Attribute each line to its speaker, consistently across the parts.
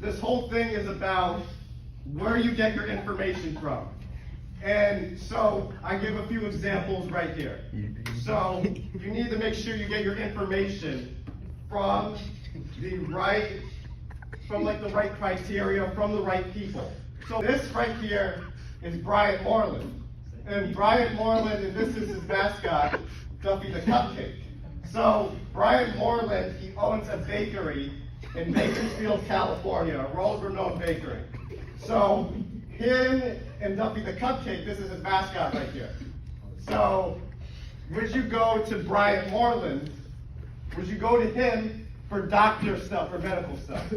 Speaker 1: this whole thing is about where you get your information from. And so I give a few examples right here. So you need to make sure you get your information from the right criteria, from the right people. So this right here is Bryant Moreland. And Bryant Moreland, and this is his mascot, Duffy the Cupcake. So Bryant Moreland, he owns a bakery in Bakersfield, California, a world-renowned bakery. So him and Duffy the Cupcake, this is his mascot right here. So would you go to Bryant Moreland? Would you go to him for doctor stuff or medical stuff?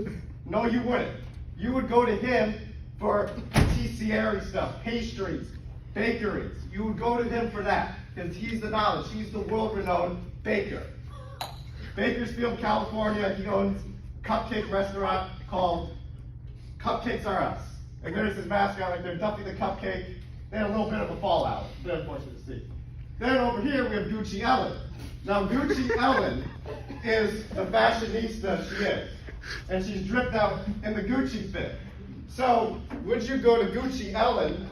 Speaker 1: No, you wouldn't. You would go to him for patisserie stuff, pastries, bakeries. You would go to him for that because he's the knowledge. He's the world-renowned baker. Bakersfield, California, he owns a cupcake restaurant called Cupcakes R Us. And there's his mascot right there, Duffy the Cupcake. They had a little bit of a fallout. Very unfortunate to see. Then over here we have Gucci Ellen. Now Gucci Ellen is the fashionista she is. And she's dripped out in the Gucci fit. So would you go to Gucci Ellen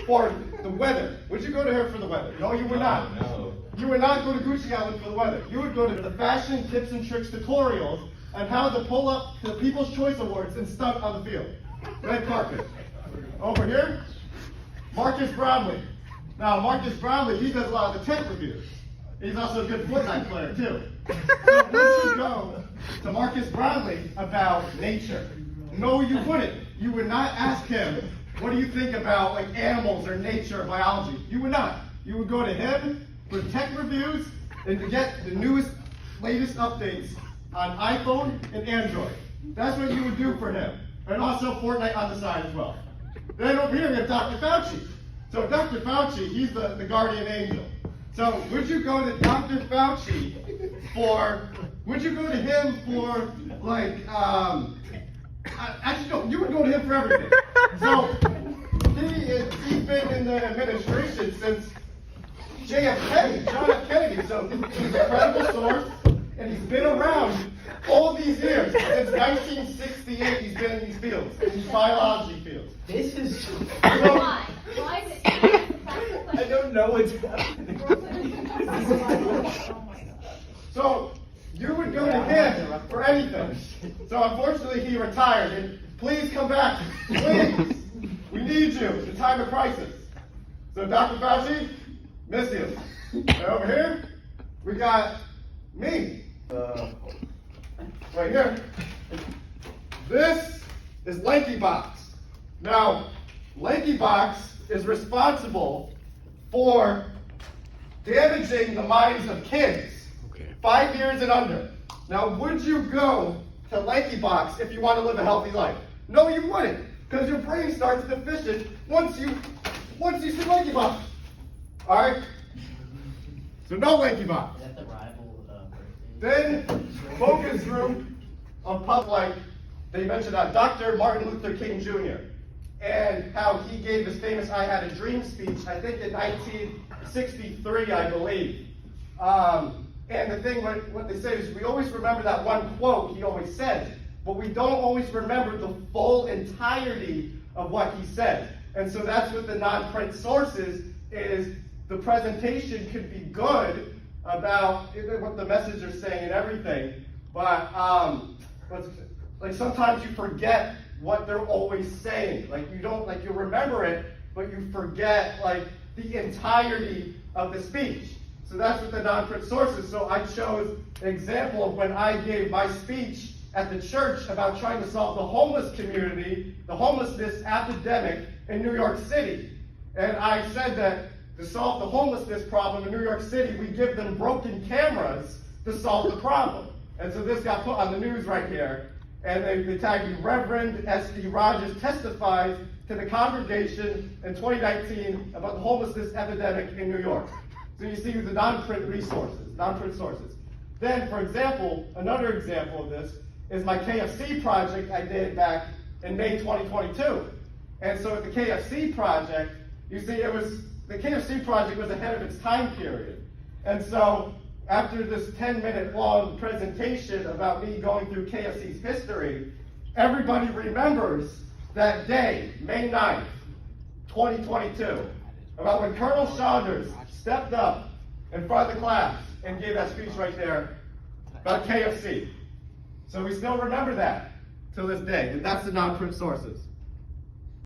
Speaker 1: for the weather? Would you go to her for the weather? No, you would not.
Speaker 2: No.
Speaker 1: You would not go to Gucci Ellen for the weather. You would go to the fashion tips and tricks tutorials on how to pull up the People's Choice Awards and stunt on the field. Red carpet. Over here, Marcus Brownlee. Now, Marcus Brownlee, he does a lot of the tent reviews. He's also a good Fortnite player, too. So would you go to Marcus Brownlee about nature? No, you wouldn't. You would not ask him, what do you think about like animals or nature or biology? You would not. You would go to him for tech reviews and to get the newest, latest updates on iPhone and Android. That's what you would do for him. And also Fortnite on the side as well. Then over here we have Dr. Fauci. So Dr. Fauci, he's the guardian angel. So would you go to Dr. Fauci would you go to him for like, actually no, you would go to him for everything. So he's been in the administration since JFK, John F. Kennedy. So he's a credible source, and he's been around all these years. Since 1968, he's been in these fields, in these biology fields.
Speaker 2: This is.
Speaker 3: Why? Why is it?
Speaker 2: I don't know what's happening.
Speaker 1: So you would go to him for anything. So unfortunately, he retired. And please come back, please. We need you. It's a time of crisis. So Dr. Fauci, miss you. And over here, we got me. Right here. This is LankyBox. Now, LankyBox is responsible for damaging the minds of kids 5 years and under. Now, would you go to LankyBox if you want to live a healthy life? No, you wouldn't, because your brain starts deficient once you see LankyBox. All right. So no LankyBox.
Speaker 2: Is that the rival
Speaker 1: Then focus group of public, they mentioned Dr. Martin Luther King Jr. and how he gave his famous I Had a Dream speech, I think in 1963, I believe. And the thing, what they say is we always remember that one quote he always said, but we don't always remember the full entirety of what he said. And so that's what the non-print sources is. The presentation could be good about what the message are saying and everything, but like sometimes you forget what they're always saying. Like you remember it, but you forget like the entirety of the speech. So that's what the non-print sources. So I chose an example of when I gave my speech at the church about trying to solve the homeless community, the homelessness epidemic in New York City. And I said that to solve the homelessness problem in New York City, we give them broken cameras to solve the problem. And so this got put on the news right here. And they tagged me, Reverend S.D. Rogers testifies to the congregation in 2019 about the homelessness epidemic in New York. So you see the non-print resources, non-print sources. Then, for example, another example of this is my KFC project I did back in May 2022. And so at the KFC project, you see the KFC project was ahead of its time period. And so after this 10-minute long presentation about me going through KFC's history, everybody remembers that day, May 9th, 2022, about when Colonel Saunders stepped up in front of the class and gave that speech right there about KFC. So we still remember that to this day, and that's the non-print sources.